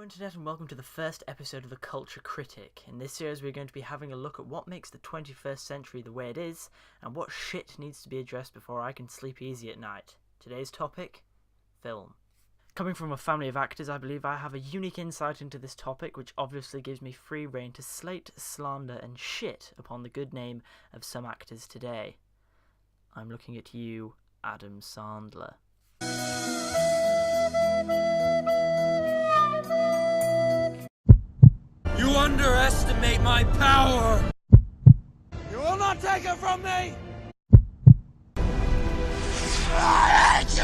Hello Internet and welcome to the first episode of the Culture Critic. In this series we're going to be having a look at what makes the 21st century the way it is, and what shit needs to be addressed before I can sleep easy at night. Today's topic? Film. Coming from a family of actors, I believe I have a unique insight into this topic, which obviously gives me free rein to slate, slander and shit upon the good name of some actors today. I'm looking at you, Adam Sandler. You underestimate my power! You will not take it from me! I hate you!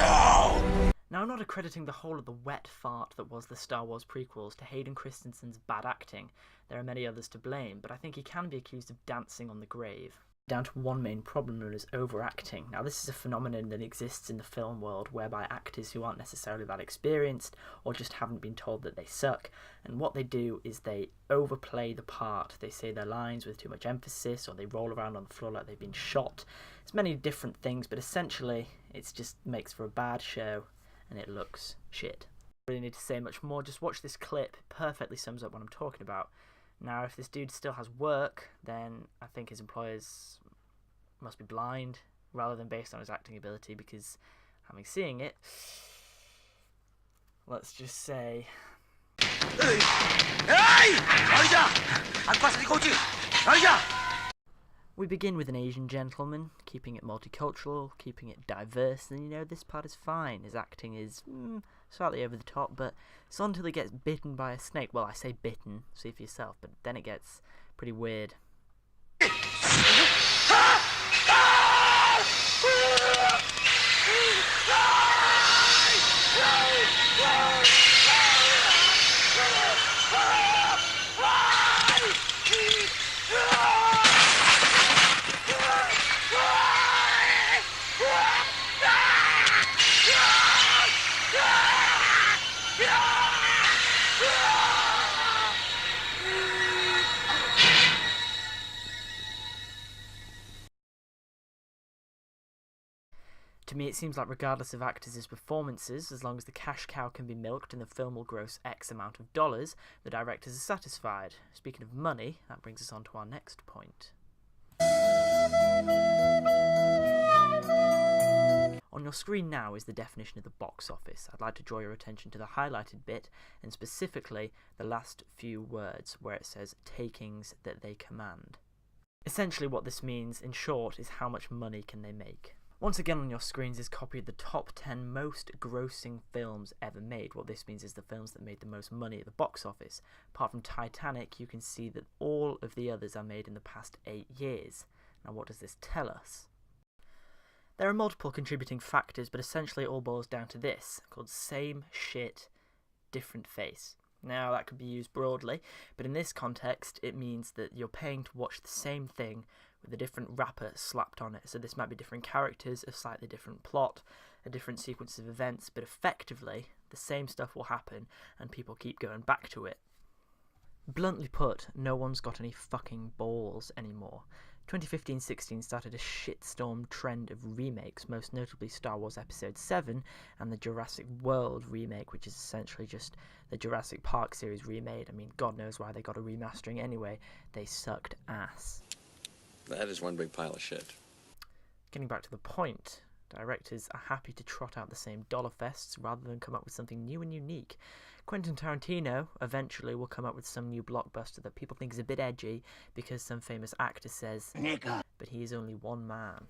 Now, I'm not accrediting the whole of the wet fart that was the Star Wars prequels to Hayden Christensen's bad acting. There are many others to blame, but I think he can be accused of dancing on the grave. Down to one main problem known as overacting. Now, this is a phenomenon that exists in the film world whereby actors who aren't necessarily that experienced or just haven't been told that they suck, and what they do is they overplay the part. They say their lines with too much emphasis, or they roll around on the floor like they've been shot. It's many different things, but essentially it just makes for a bad show and it looks shit. I don't really need to say much more, just watch this clip. It perfectly sums up what I'm talking about. Now, if this dude still has work, then I think his employers must be blind rather than based on his acting ability, because having seen it, let's just say... We begin with an Asian gentleman, keeping it multicultural, keeping it diverse, and you know, this part is fine. His acting is slightly over the top, but it's not until he gets bitten by a snake. Well, I say bitten, see for yourself, but then it gets pretty weird. To me, it seems like regardless of actors' performances, as long as the cash cow can be milked and the film will gross X amount of dollars, the directors are satisfied. Speaking of money, that brings us on to our next point. On your screen now is the definition of the box office. I'd like to draw your attention to the highlighted bit, and specifically the last few words where it says takings that they command. Essentially what this means, in short, is how much money can they make. Once again on your screens is a copy of the top 10 most grossing films ever made. What this means is the films that made the most money at the box office. Apart from Titanic, you can see that all of the others are made in the past 8 years. Now, what does this tell us? There are multiple contributing factors, but essentially it all boils down to this, called same shit, different face. Now, that could be used broadly, but in this context, it means that you're paying to watch the same thing with a different wrapper slapped on it. So this might be different characters, a slightly different plot, a different sequence of events, but effectively, the same stuff will happen, and people keep going back to it. Bluntly put, no one's got any fucking balls anymore. 2015-16 started a shitstorm trend of remakes, most notably Star Wars Episode 7 and the Jurassic World remake, which is essentially just the Jurassic Park series remade. I mean, God knows why they got a remastering anyway. They sucked ass. That is one big pile of shit. Getting back to the point, directors are happy to trot out the same dollar fests rather than come up with something new and unique. Quentin Tarantino eventually will come up with some new blockbuster that people think is a bit edgy because some famous actor says, "Nigga," but he is only one man.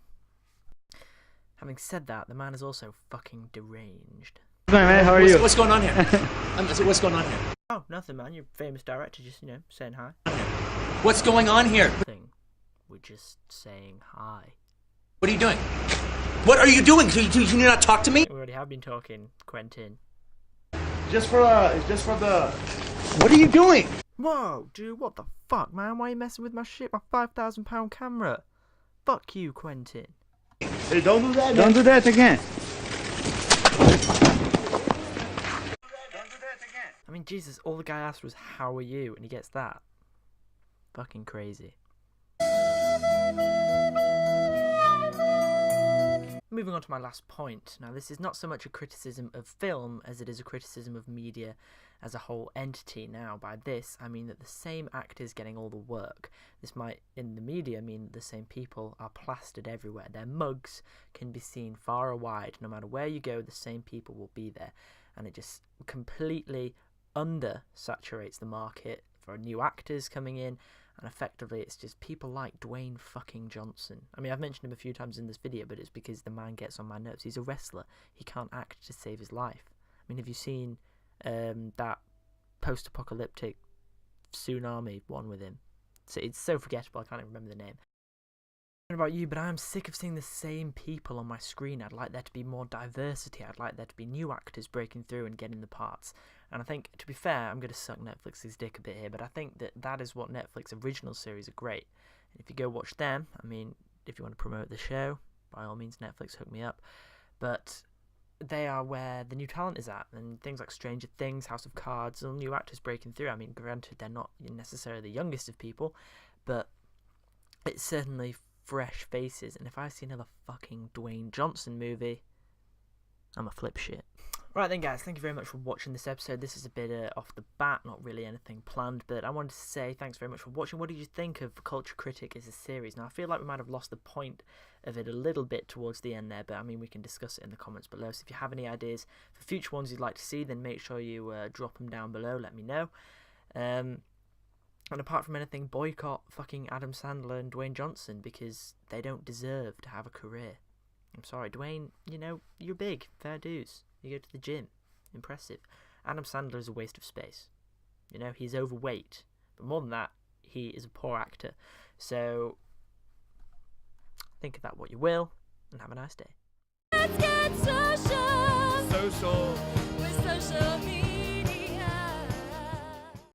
Having said that, the man is also fucking deranged. Hi man, how are you? What's going on here? What's going on here? Oh, nothing, man. You're a famous director, just, you know, saying hi. What's going on here? Nothing. We're just saying hi. What are you doing? What are you doing? Can you not talk to me? We already have been talking, Quentin. It's just for the... What are you doing? Whoa, dude, what the fuck, man? Why are you messing with my shit, my £5,000 camera? Fuck you, Quentin. Hey, don't do that. Don't do that again. I mean, Jesus, all the guy asked was, how are you? And he gets that. Fucking crazy. Moving on to my last point. Now, this is not so much a criticism of film as it is a criticism of media as a whole entity now. By this, I mean that the same actors getting all the work. This might, in the media, mean that the same people are plastered everywhere. Their mugs can be seen far and wide. No matter where you go, the same people will be there. And it just completely under-saturates the market for new actors coming in. And effectively, it's just people like Dwayne fucking Johnson. I mean, I've mentioned him a few times in this video, but it's because the man gets on my nerves. He's a wrestler. He can't act to save his life. I mean, have you seen that post-apocalyptic tsunami one with him? So it's so forgettable, I can't even remember the name. I don't know about you, but I'm sick of seeing the same people on my screen. I'd like there to be more diversity. I'd like there to be new actors breaking through and getting the parts. And I think, to be fair, I'm going to suck Netflix's dick a bit here, but I think that is what Netflix original series are great. And if you go watch them, I mean, if you want to promote the show, by all means, Netflix, hook me up. But they are where the new talent is at, and things like Stranger Things, House of Cards, and new actors breaking through. I mean, granted, they're not necessarily the youngest of people, but it's certainly fresh faces. And if I see another fucking Dwayne Johnson movie, I'm a flip shit. Right then, guys, thank you very much for watching this episode. This is a bit off the bat, not really anything planned, but I wanted to say thanks very much for watching. What did you think of Culture Critic as a series? Now, I feel like we might have lost the point of it a little bit towards the end there, but I mean, we can discuss it in the comments below. So if you have any ideas for future ones you'd like to see, then make sure you drop them down below, let me know. And apart from anything, boycott fucking Adam Sandler and Dwayne Johnson, because they don't deserve to have a career. I'm sorry, Dwayne, you know, you're big, fair dues. You go to the gym. Impressive. Adam Sandler is a waste of space. You know, he's overweight. But more than that, he is a poor actor. So, think of that what you will, and have a nice day. Let's get social. Social. With social media.